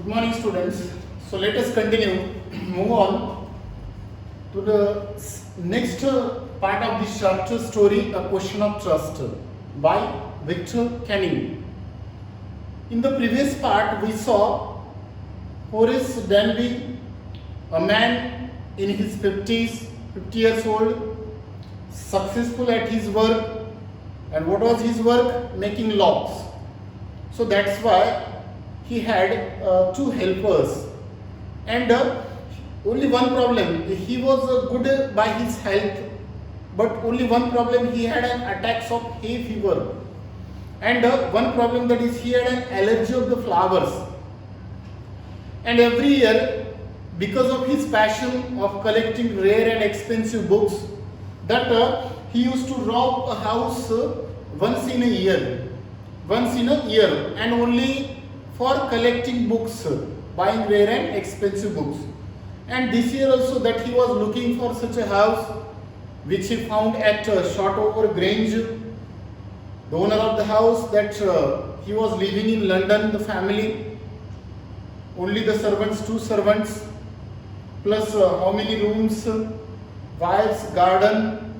Good morning, students. So let us continue, move on to the next part of this chapter story, A Question of Trust by Victor Canning. In the previous part, we saw Horace Danby, a man in his 50s, 50 years old, successful at his work. And what was his work? Making locks. So that's why he had two helpers, and only one problem. He was good by his health, but only one problem: he had an attacks of hay fever, and one problem, that is, he had an allergy of the flowers. And every year, because of his passion of collecting rare and expensive books, that he used to rob a house once in a year, and only for collecting books, buying rare and expensive books. And this year also, that he was looking for such a house, which he found at Shotover Grange. The owner of the house, that he was living in London, the family, only the servants, two servants, plus how many rooms, wives, garden,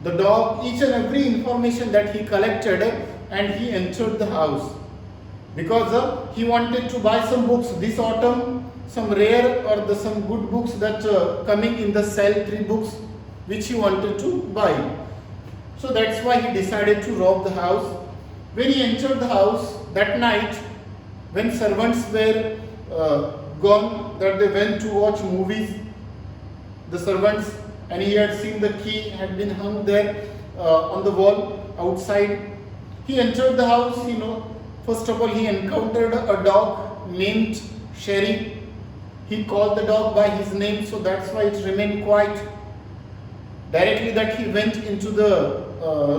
the dog, each and every information that he collected, and he entered the house. Because he wanted to buy some books this autumn, some rare or some good books that coming in the sale, 3 books which he wanted to buy. So that's why he decided to rob the house. When he entered the house that night, when servants were gone, that they went to watch movies, the servants, and he had seen the key had been hung there on the wall outside. He entered the house, First of all, he encountered a dog named Sherry. He called the dog by his name, so that's why it remained quiet. Directly that he went into the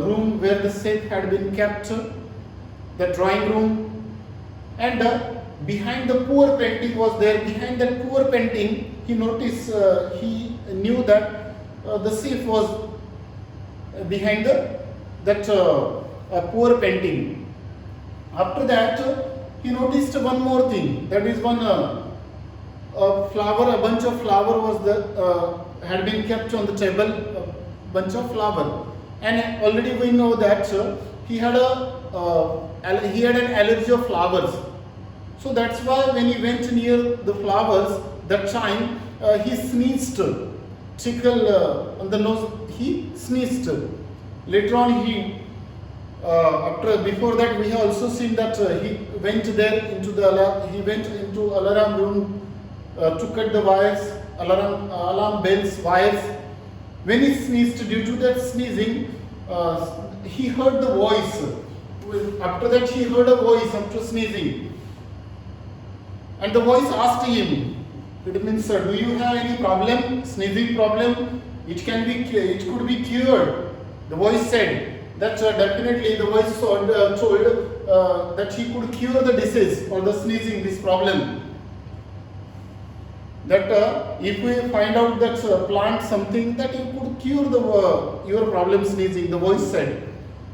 room where the safe had been kept, the drawing room, and behind the poor painting was there. Behind that poor painting, he noticed, he knew that the safe was behind that poor painting. After that, he noticed one more thing. That is, one a bunch of flower was had been kept on the table, a bunch of flower. And already we know that he had an allergy of flowers. So that's why when he went near the flowers, that time he sneezed, tickle on the nose. He sneezed. Later on, before that, we have also seen that he went there into alarm room to cut the wires, alarm bells, wires. When he sneezed, due to that sneezing, he heard the voice. After that, he heard a voice after sneezing, and the voice asked him, it means, do you have any problem, sneezing problem? It could be cured. The voice said that definitely the voice told that he could cure the disease or the sneezing, this problem. That if we find out that plant something, that it could cure your problem sneezing, the voice said.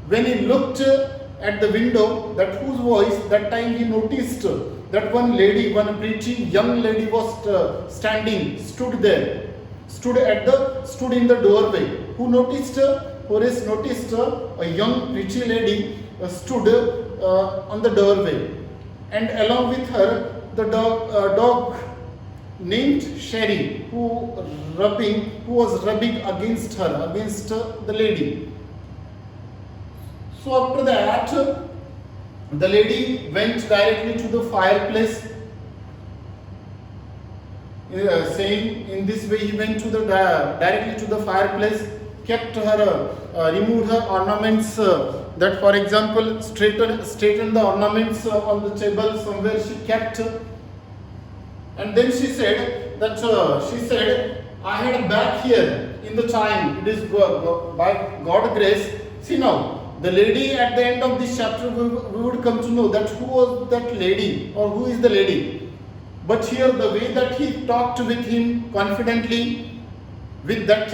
When he looked at the window, that whose voice, that time he noticed that one lady, one pretty young lady was stood in the doorway. Who noticed? Horace noticed a young pretty lady stood on the doorway, and along with her the dog named Sherry, who was rubbing against the lady. So after that, the lady went directly to the fireplace, saying in this way, he went directly to the fireplace, kept her, removed her ornaments, that, for example, straightened the ornaments on the table somewhere she kept. And then she said that I had a bag here in the time. It is by God's grace. See now, the lady, at the end of this chapter, we would come to know that who was that lady, or who is the lady. But here, the way that he talked with him confidently, with that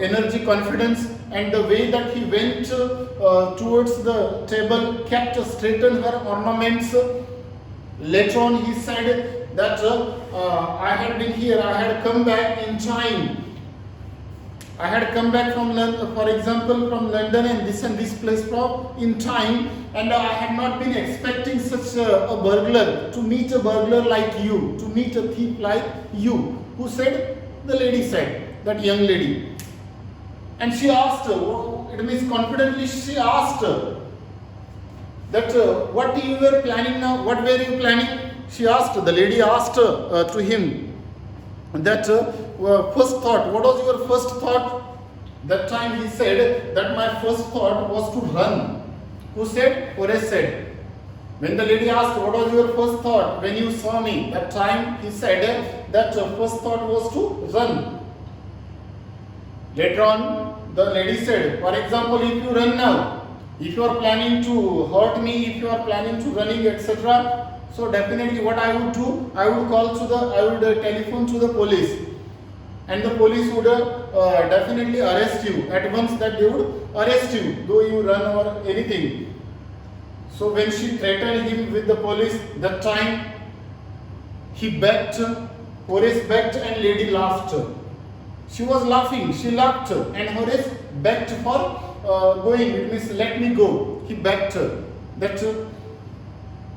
energy, confidence, and the way that he went towards the table, kept straighten her ornaments. Later on, he said that I had been here, I had come back in time. I had come back from London, for example, from London and this place from in time, and I had not been expecting such a burglar, to meet a burglar like you, to meet a thief like you. Who said? The lady said, that young lady. And she asked her, it means confidently she asked her, that what you were planning now, what were you planning? She asked, the lady asked to him, that first thought, what was your first thought? That time he said that my first thought was to run. Who said? Horace said. When the lady asked, what was your first thought when you saw me? That time he said that first thought was to run. Later on, the lady said, for example, if you run now, if you are planning to hurt me, if you are planning to running, etc., so definitely what I would do, I would telephone to the police, and the police would definitely arrest you. At once that they would arrest you, though you run or anything. So when she threatened him with the police, that time he begged, Horace begged and lady laughed. She was laughing, she laughed, and Horace begged for going, it means let me go. He begged her.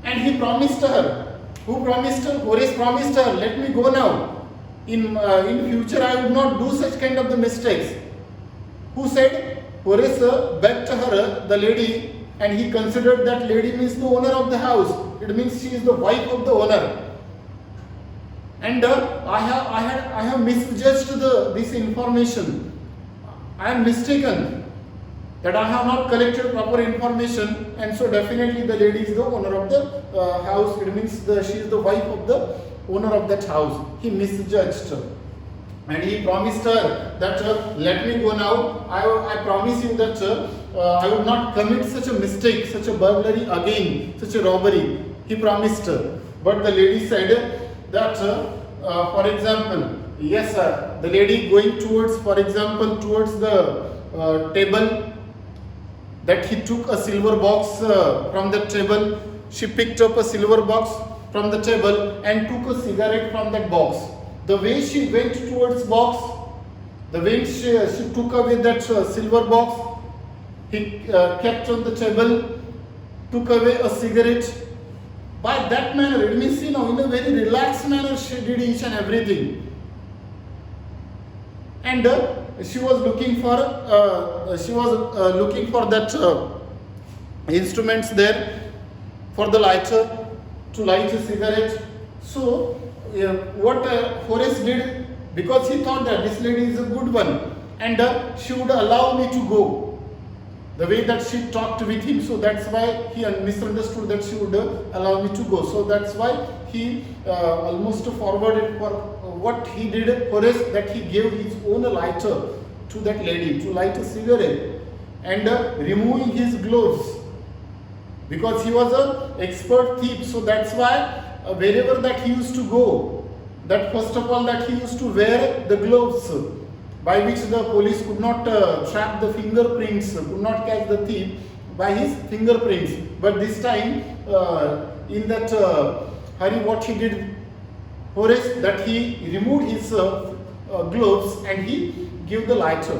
And he promised her. Who promised her? Horace promised her, let me go now. In future I would not do such kind of the mistakes. Who said? Horace begged her, the lady, and he considered that lady means the owner of the house. It means she is the wife of the owner. And I have misjudged this information. I am mistaken that I have not collected proper information, and so definitely the lady is the owner of the house. It means she is the wife of the owner of that house. He misjudged her, and he promised her that let me go now. I promise you that I will not commit such a mistake, such a burglary again, such a robbery. He promised her, but the lady said that for example, yes sir, the lady going towards, for example, towards the table, that he took a silver box from the table. She picked up a silver box from the table and took a cigarette from that box. The way she went towards box, the way she took away that silver box, he kept on the table, took away a cigarette. By that manner, it means, in a very relaxed manner, she did each and everything. And she was looking for that instruments there for the lighter to light a cigarette. So what Horace did, because he thought that this lady is a good one and she would allow me to go, the way that she talked with him, so that's why he misunderstood that she would allow me to go. So that's why he almost forwarded for what he did, Horace, that he gave his own lighter to that lady to light a cigarette, and removing his gloves, because he was an expert thief. So that's why wherever that he used to go, that first of all that he used to wear the gloves, by which the police could not track the fingerprints, could not catch the thief by his fingerprints. But this time, in that hurry, what he did, Horace, that he removed his gloves and he gave the lighter.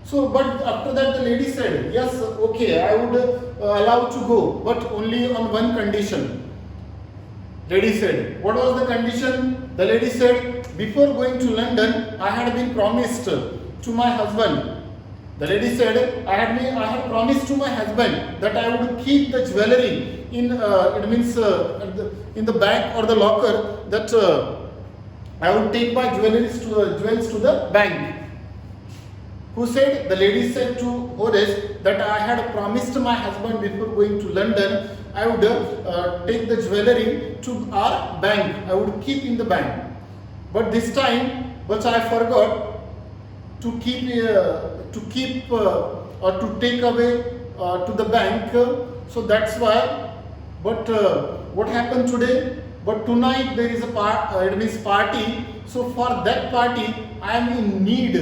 So, but after that the lady said, yes, okay, I would allow to go, but only on one condition. Lady said, what was the condition? The lady said, before going to London, I had been promised to my husband. The lady said, I had promised to my husband that I would keep the jewelry in the bank or the locker, that I would take my jewels to the bank. Who said? The lady said to Horace that I had promised my husband before going to London, I would take the jewelry to our bank. I would keep in the bank. But this time, I forgot to keep or to take away to the bank. So that's why. But what happened today? But tonight there is a party. So for that party, I am in need.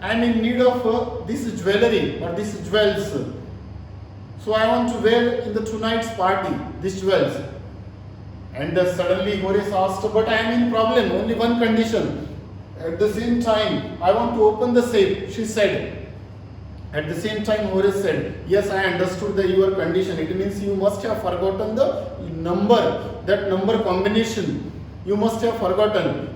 I am in need of this jewelry or these jewels. So I want to wear in the tonight's party these jewels. And suddenly Horace asked, but I am in problem, only one condition. At the same time, I want to open the safe, she said. At the same time, Horace said, yes, I understood your condition. It means you must have forgotten the number, that number combination. You must have forgotten.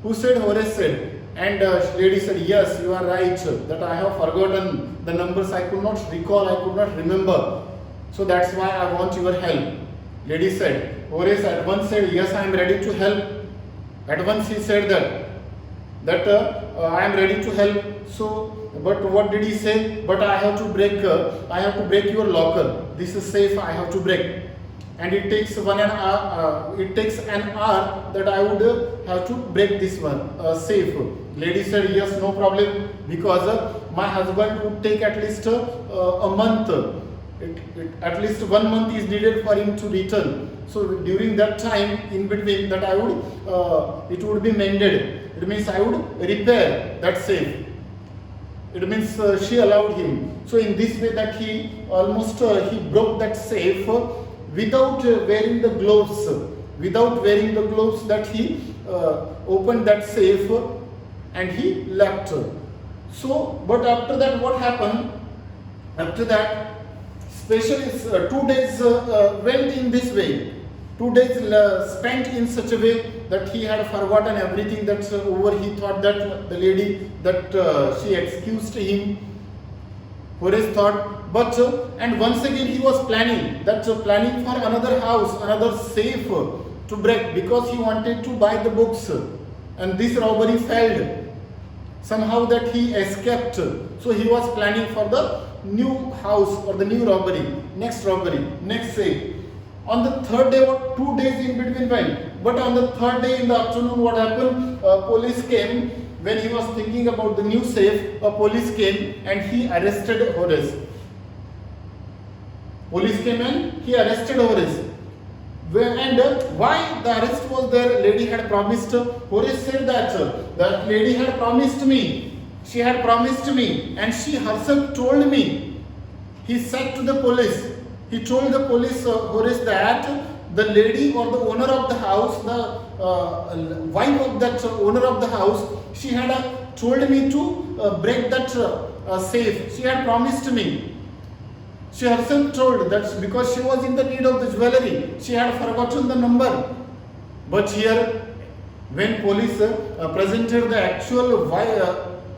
Who said? Horace said. And lady said, yes, you are right, that I have forgotten the numbers. I could not recall, I could not remember. So that's why I want your help. Lady said. Horace at once said, yes, I am ready to help. At once he said that I am ready to help. So, but what did he say? But I have to break your locker. This is safe, I have to break. And it takes an hour that I would have to break this one safe. Lady said, yes, no problem, because my husband would take at least a month. At least 1 month is needed for him to return. So during that time, in between, that I would, it would be mended. It means I would repair that safe. It means she allowed him. So in this way that he almost he broke that safe without wearing the gloves. Without wearing the gloves, that he opened that safe and he left. So, but after that, what happened? After that, especially 2 days went in this way. 2 days spent in such a way that he had forgotten everything. That over he thought that the lady, that she excused him. Horace thought, but and once again he was planning planning for another house, another safe to break, because he wanted to buy the books, and this robbery failed. Somehow that he escaped. So he was planning for the new house or the new robbery, next safe. On the third day, or 2 days in between went. But on the third day in the afternoon, what happened? Police came. When he was thinking about the new safe, a police came and he arrested Horace. Police came and he arrested Horace. And why the arrest was there? Lady had promised. Horace said that lady had promised me. She had promised me, and she herself told me. He said to the police. He told the police, Horace, that the lady or the owner of the house, the wife of that owner of the house, she had told me to break that safe. She had promised me. She herself told that because she was in the need of the jewelry, she had forgotten the number. But here, when police presented the actual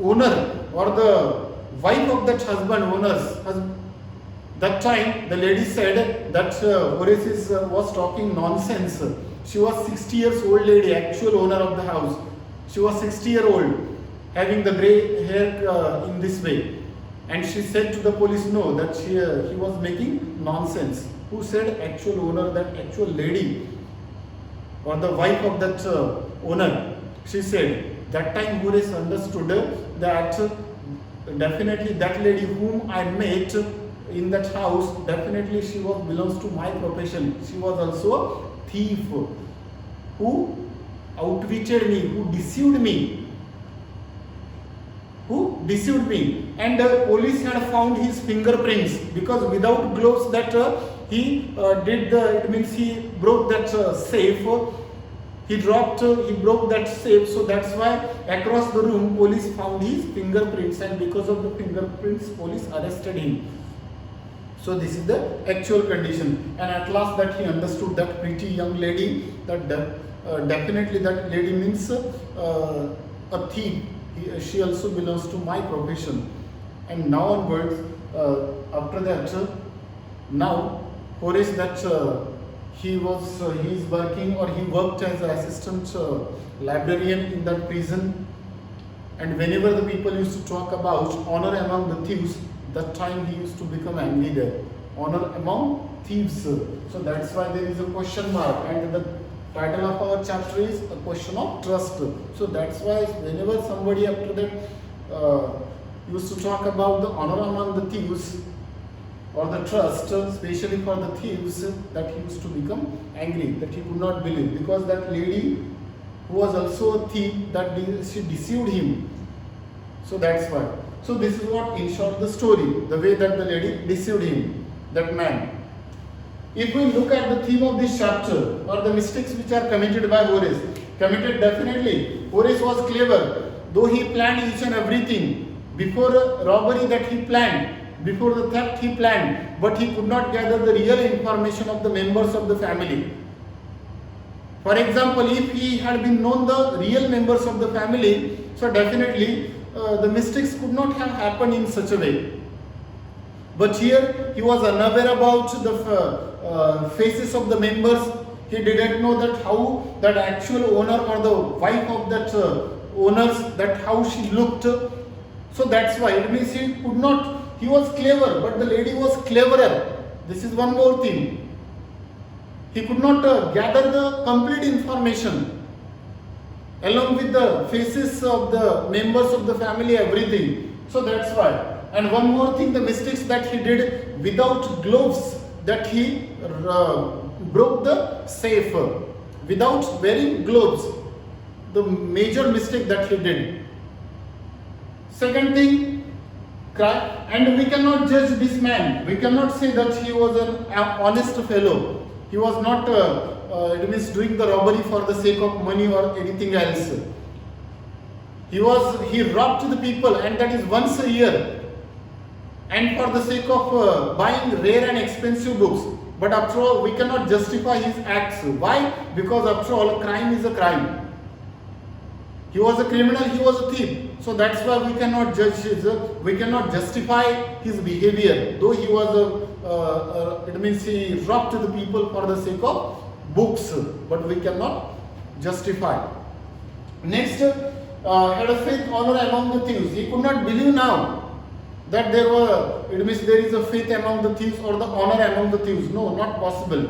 owner or the wife of that owner's husband, that time the lady said that Horace was talking nonsense. She was 60 years old lady, actual owner of the house. She was 60-year-old, having the grey hair in this way. And she said to the police, no, that he was making nonsense. Who said? Actual owner, that actual lady or the wife of that owner. She said, that time Horace understood that definitely that lady whom I met in that house, definitely she belongs to my profession. She was also a thief who outwitted me, who deceived me. And police had found his fingerprints, because without gloves that he it means he broke that safe. He broke that safe, so that's why across the room police found his fingerprints, and because of the fingerprints police arrested him. So this is the actual condition. And at last that he understood that pretty young lady, that definitely that lady means a thief. She also belongs to my profession. And now onwards, after that, now Horace that he is working, or he worked as an assistant librarian in that prison. And whenever the people used to talk about honor among the thieves, that time he used to become angry there. Honor among thieves. So that's why there is a question mark, and the title of our chapter is a question of trust. So that's why whenever somebody after that used to talk about the honor among the thieves or the trust, especially for the thieves, that he used to become angry, that he could not believe, because that lady who was also a thief, that she deceived him. So that's why. So this is what, in short, the story, the way that the lady deceived him, that man. If we look at the theme of this chapter or the mistakes which are committed by Horace, committed definitely, Horace was clever, though he planned each and everything before a robbery that he planned, before the theft he planned, but he could not gather the real information of the members of the family. For example, if he had been known the real members of the family, so definitely the mistakes could not have happened in such a way. But here he was unaware about the faces of the members. He didn't know that how that actual owner or the wife of that owners, that how she looked. So that's why it means he could not. He was clever, but the lady was cleverer. This is one more thing. He could not gather the complete information along with the faces of the members of the family, everything. So that's why. And one more thing, the mistakes that he did without gloves, that he broke the safe without wearing gloves. The major mistake that he did. Second thing, and we cannot judge this man. We cannot say that he was an honest fellow. He was not it means doing the robbery for the sake of money or anything else. He robbed the people, and that is once a year, and for the sake of buying rare and expensive books. But after all, we cannot justify his acts. Why? Because after all, crime is a crime. He was a criminal, he was a thief. So that's why we cannot judge we cannot justify his behavior. Though he was it means he robbed the people for the sake of books, but we cannot justify. Next, had a faith, honor among the thieves. He could not believe now that it means there is a faith among the thieves or the honor among the thieves. No, not possible.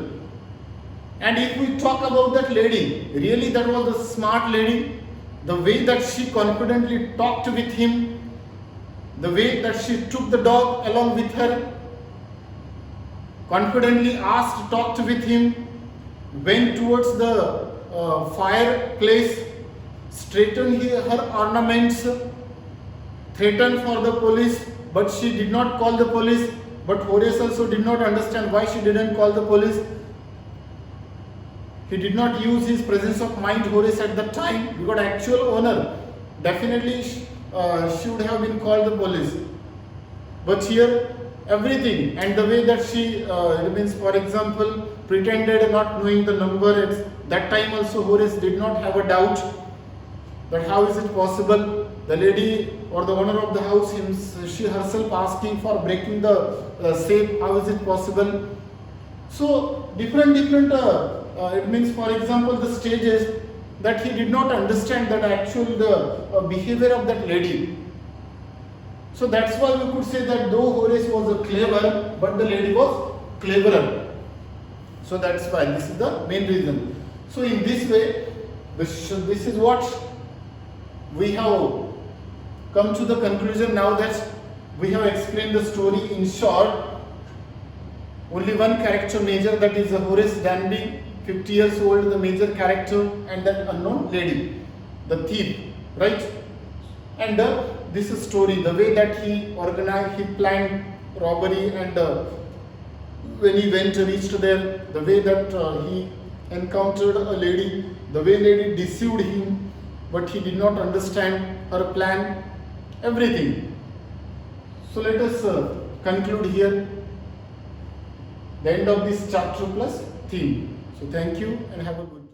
And if we talk about that lady, really that was a smart lady. The way that she confidently talked with him, the way that she took the dog along with her, confidently asked, talked with him, went towards the fireplace, straightened her ornaments, threatened for the police, but she did not call the police. But Horace also did not understand why she didn't call the police. He did not use his presence of mind, Horace, at that time, because actual owner definitely should have been called the police. But here, everything, and the way that she, it means, for example, pretended not knowing the number, that time also Horace did not have a doubt that how is it possible, the lady or the owner of the house, she herself asking for breaking the safe, how is it possible? So, different it means, for example, the stages that he did not understand that actual the behavior of that lady. So that's why we could say that though Horace was a clever, but the lady was cleverer. So that's why this is the main reason. So in this way, this is what we have come to the conclusion now that we have explained the story in short. Only one character major, that is Horace Danby, 50 years old, the major character, and that unknown lady, the thief, right? And this story, the way that he organized, he planned robbery, and when he reached there, the way that he encountered a lady, the way lady deceived him, but he did not understand her plan, everything. So let us conclude here the end of this chapter plus theme. So thank you and have a good day.